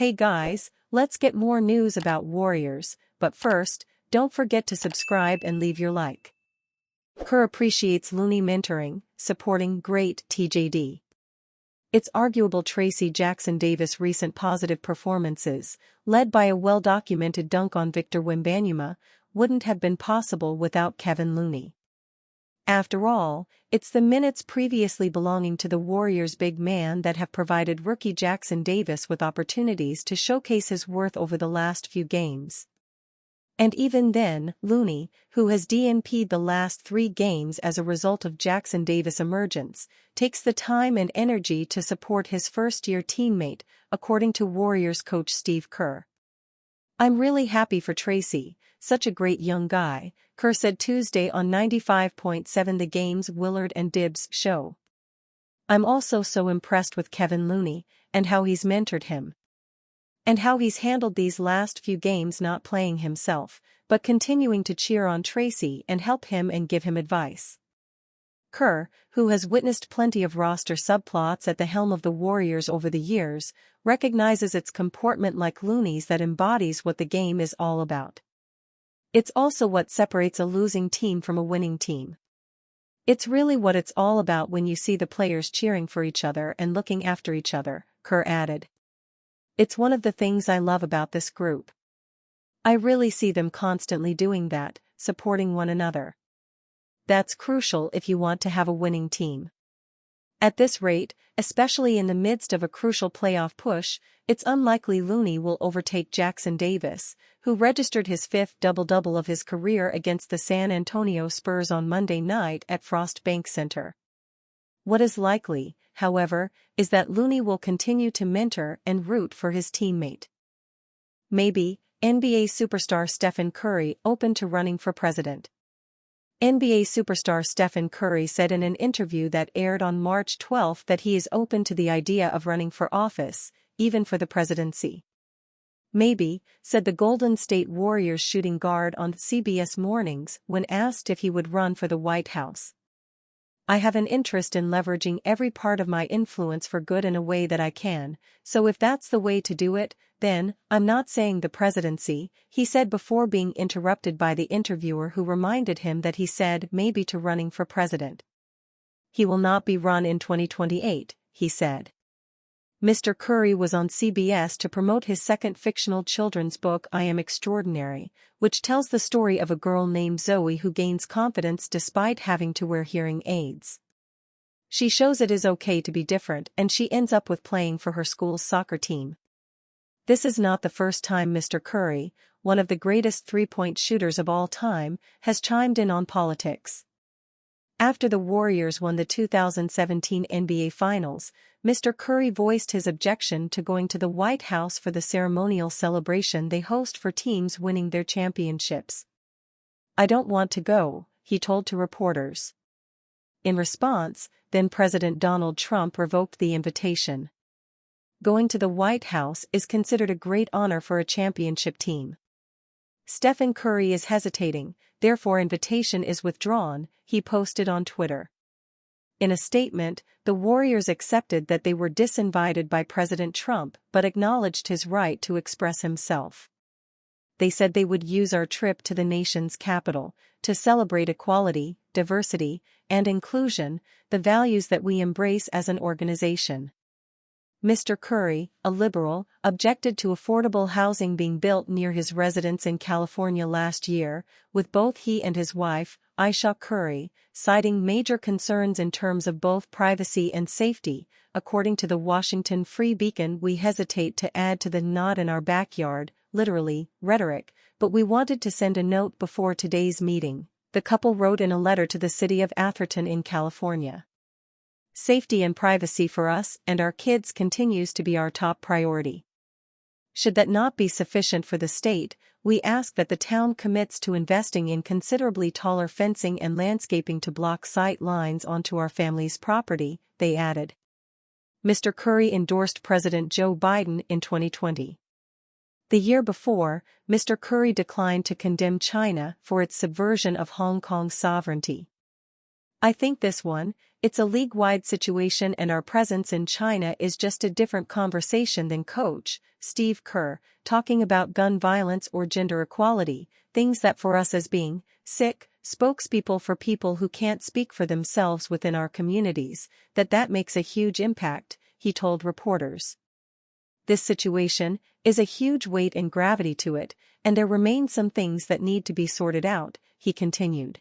Hey guys, let's get more news about Warriors, but first, don't forget to subscribe and leave your like. Kerr appreciates Looney mentoring, supporting great TJD. It's arguable Tracy Jackson Davis' recent positive performances, led by a well-documented dunk on Victor Wembanyama, wouldn't have been possible without Kevin Looney. After all, it's the minutes previously belonging to the Warriors' big man that have provided rookie Jackson Davis with opportunities to showcase his worth over the last few games. And even then, Looney, who has DNP'd the last 3 games as a result of Jackson Davis' emergence, takes the time and energy to support his first-year teammate, according to Warriors coach Steve Kerr. "I'm really happy for Tracy, such a great young guy," Kerr said Tuesday on 95.7 The Game's Willard and Dibbs show. "I'm also so impressed with Kevin Looney, and how he's mentored him. And how he's handled these last few games not playing himself, but continuing to cheer on Tracy and help him and give him advice." Kerr, who has witnessed plenty of roster subplots at the helm of the Warriors over the years, recognizes its comportment like Looney's that embodies what the game is all about. "It's also what separates a losing team from a winning team. It's really what it's all about when you see the players cheering for each other and looking after each other," Kerr added. "It's one of the things I love about this group. I really see them constantly doing that, supporting one another. That's crucial if you want to have a winning team. At this rate, especially in the midst of a crucial playoff push, it's unlikely Looney will overtake Jackson Davis, who registered his 5th double-double of his career against the San Antonio Spurs on Monday night at Frost Bank Center. What is likely, however, is that Looney will continue to mentor and root for his teammate. Maybe, NBA superstar Stephen Curry open to running for president. NBA superstar Stephen Curry said in an interview that aired on March 12 that he is open to the idea of running for office, even for the presidency. "Maybe," said the Golden State Warriors shooting guard on CBS Mornings when asked if he would run for the White House. "I have an interest in leveraging every part of my influence for good in a way that I can, so if that's the way to do it, then, I'm not saying the presidency," he said before being interrupted by the interviewer who reminded him that he said maybe to running for president. "He will not be run in 2028, he said. Mr. Curry was on CBS to promote his second fictional children's book I Am Extraordinary, which tells the story of a girl named Zoe who gains confidence despite having to wear hearing aids. She shows it is okay to be different and she ends up with playing for her school's soccer team. This is not the first time Mr. Curry, one of the greatest three-point shooters of all time, has chimed in on politics. After the Warriors won the 2017 NBA Finals, Mr. Curry voiced his objection to going to the White House for the ceremonial celebration they host for teams winning their championships. "I don't want to go," he told to reporters. In response, then-President Donald Trump revoked the invitation. Going to the White House is considered a great honor for a championship team. "Stephen Curry is hesitating, therefore invitation is withdrawn," he posted on Twitter. In a statement, the Warriors accepted that they were disinvited by President Trump but acknowledged his right to express himself. "They said they would use our trip to the nation's capital to celebrate equality, diversity, and inclusion, the values that we embrace as an organization." Mr. Curry, a liberal, objected to affordable housing being built near his residence in California last year, with both he and his wife, Aisha Curry, citing major concerns in terms of both privacy and safety. According to the Washington Free Beacon, "We hesitate to add to the not in our backyard," literally, rhetoric, "but we wanted to send a note before today's meeting," the couple wrote in a letter to the city of Atherton in California. "Safety and privacy for us and our kids continues to be our top priority. Should that not be sufficient for the state, we ask that the town commits to investing in considerably taller fencing and landscaping to block sight lines onto our family's property," they added. Mr. Curry endorsed President Joe Biden in 2020. The year before, Mr. Curry declined to condemn China for its subversion of Hong Kong's sovereignty. "I think this one, It's a league-wide situation and our presence in China is just a different conversation than Coach Steve Kerr, talking about gun violence or gender equality, things that for us as being sick spokespeople for people who can't speak for themselves within our communities, that makes a huge impact, he told reporters. This situation is a huge weight and gravity to it, and there remain some things that need to be sorted out, he continued.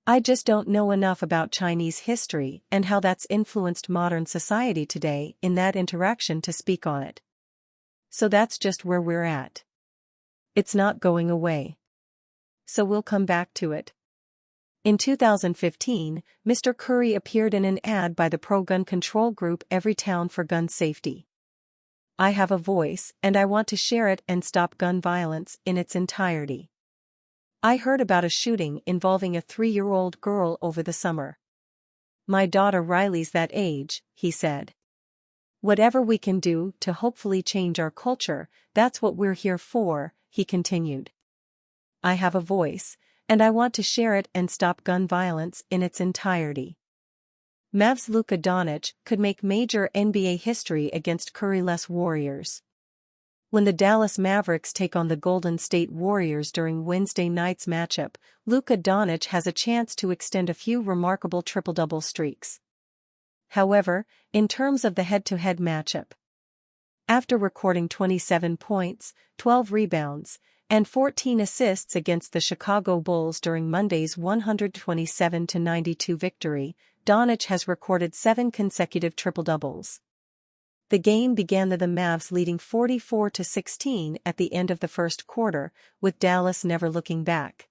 I just don't know enough about Chinese history and how that's influenced modern society today in that interaction to speak on it. So that's just where we're at. It's not going away. So we'll come back to it. In 2015, Mr. Curry appeared in an ad by the pro-gun control group Everytown for Gun Safety. I have a voice and I want to share it and stop gun violence in its entirety. I heard about a shooting involving a 3-year-old girl over the summer. My daughter Riley's that age, he said. Whatever we can do to hopefully change our culture, that's what we're here for, he continued. I have a voice, and I want to share it and stop gun violence in its entirety. Mavs Luka Doncic could make major NBA history against Curry-less Warriors. When the Dallas Mavericks take on the Golden State Warriors during Wednesday night's matchup, Luka Doncic has a chance to extend a few remarkable triple-double streaks. However, in terms of the head-to-head matchup, after recording 27 points, 12 rebounds, and 14 assists against the Chicago Bulls during Monday's 127-92 victory, Doncic has recorded 7 consecutive triple-doubles. The game began with the Mavs leading 44-16 at the end of the first quarter, with Dallas never looking back.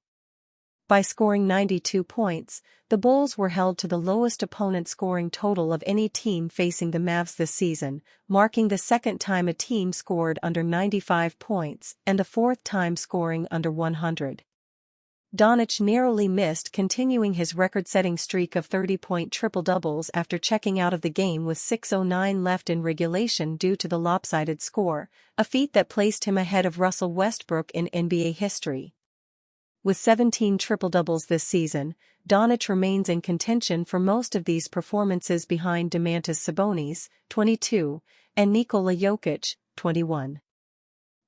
By scoring 92 points, the Bulls were held to the lowest opponent scoring total of any team facing the Mavs this season, marking the second time a team scored under 95 points and the fourth time scoring under 100. Doncic narrowly missed continuing his record-setting streak of 30-point triple-doubles after checking out of the game with 6:09 left in regulation due to the lopsided score, a feat that placed him ahead of Russell Westbrook in NBA history. With 17 triple-doubles this season, Doncic remains in contention for most of these performances behind Domantas Sabonis, 22, and Nikola Jokic, 21.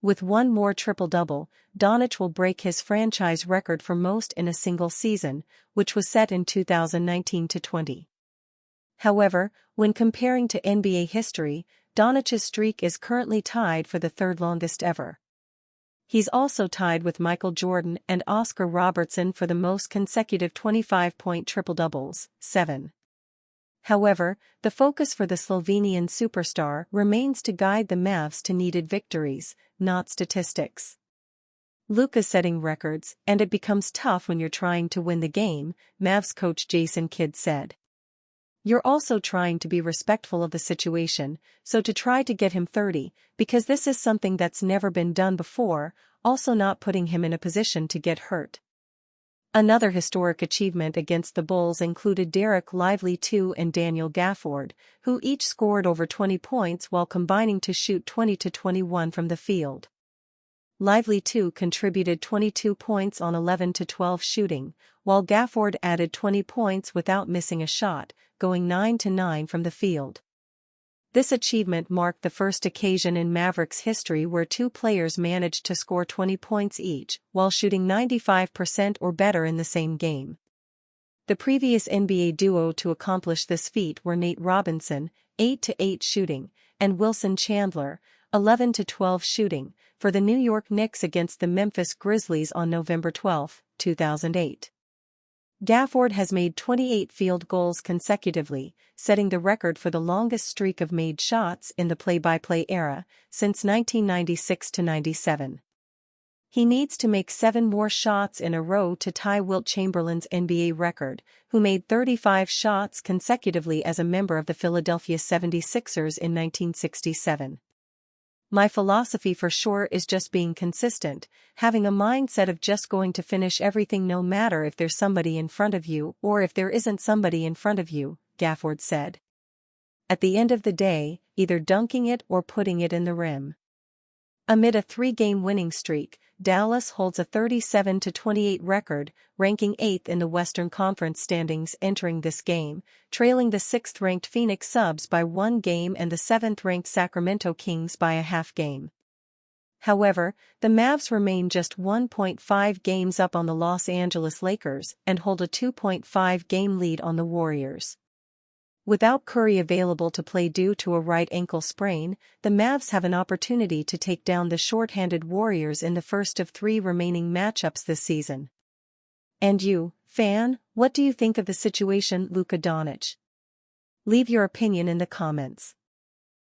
With one more triple-double, Doncic will break his franchise record for most in a single season, which was set in 2019-20. However, when comparing to NBA history, Doncic's streak is currently tied for the third longest ever. He's also tied with Michael Jordan and Oscar Robertson for the most consecutive 25-point triple-doubles, 7. However, the focus for the Slovenian superstar remains to guide the Mavs to needed victories, not statistics. Luka's setting records, and it becomes tough when you're trying to win the game, Mavs coach Jason Kidd said. You're also trying to be respectful of the situation, so to try to get him 30, because this is something that's never been done before, also not putting him in a position to get hurt. Another historic achievement against the Bulls included Derek Lively II and Daniel Gafford, who each scored over 20 points while combining to shoot 20-21 from the field. Lively II contributed 22 points on 11-12 shooting, while Gafford added 20 points without missing a shot, going 9-9 from the field. This achievement marked the first occasion in Mavericks history where two players managed to score 20 points each while shooting 95% or better in the same game. The previous NBA duo to accomplish this feat were Nate Robinson, 8-8 shooting, and Wilson Chandler, 11-12 shooting, for the New York Knicks against the Memphis Grizzlies on November 12, 2008. Gafford has made 28 field goals consecutively, setting the record for the longest streak of made shots in the play-by-play era, since 1996-97. He needs to make 7 more shots in a row to tie Wilt Chamberlain's NBA record, who made 35 shots consecutively as a member of the Philadelphia 76ers in 1967. My philosophy for sure is just being consistent, having a mindset of just going to finish everything no matter if there's somebody in front of you or if there isn't somebody in front of you, Gafford said. At the end of the day, either dunking it or putting it in the rim. Amid a 3-game winning streak, Dallas holds a 37-28 record, ranking 8th in the Western Conference standings entering this game, trailing the 6th-ranked Phoenix Subs by 1 game and the 7th-ranked Sacramento Kings by a half game. However, the Mavs remain just 1.5 games up on the Los Angeles Lakers and hold a 2.5-game lead on the Warriors. Without Curry available to play due to a right ankle sprain, the Mavs have an opportunity to take down the short-handed Warriors in the first of 3 remaining matchups this season. And you, fan, what do you think of the situation, Luka Doncic? Leave your opinion in the comments.